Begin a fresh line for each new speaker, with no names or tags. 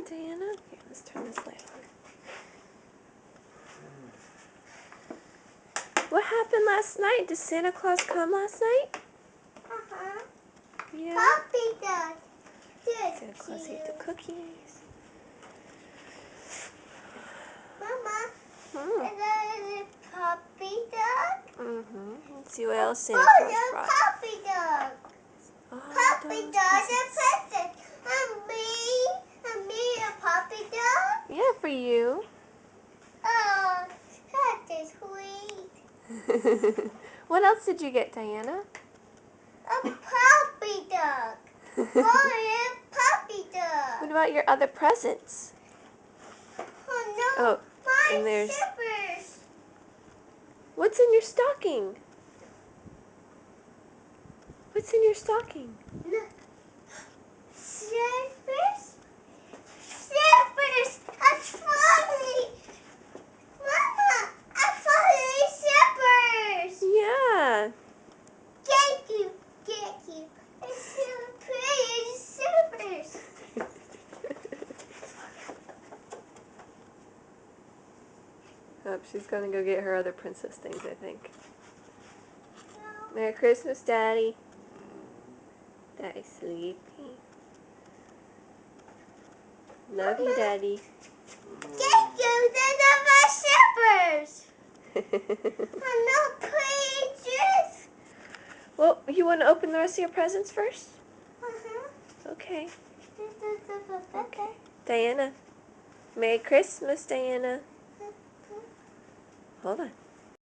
Diana. Okay, let's turn this light on. What happened last night? Did Santa Claus come last night?
Uh-huh.
Yeah.
Puppy dog.
Santa Claus ate the cookies.
Mama,
Hmm.
is that a puppy dog?
Mm-hmm. Let's see what else Santa
Oh,
Claus
the
brought.
puppy dog.
Oh,
Puppy
those
dog,
presents.
the present. And me, a puppy dog?
Yeah, for you.
Oh, that is sweet.
What else did you get, Diana?
A puppy dog. Oh, a puppy dog.
What about your other presents?
Oh, no.
Oh,
My
and there's...
slippers.
What's in your stocking? What's in your stocking?
No. Slippers? Slippers! That's funny! Mama, I found slippers!
Yeah.
Thank you, thank you. It's so pretty slippers.
Oh, she's gonna go get her other princess things, I think.
No.
Merry Christmas, Daddy. Daddy's sleepy. Love you, Daddy.
Thank you, those are my slippers. I'm not pretty.
Well, you want to open the rest of your presents first?
Uh-huh.
Okay.
Okay.
Diana. Merry Christmas, Diana. Hold on.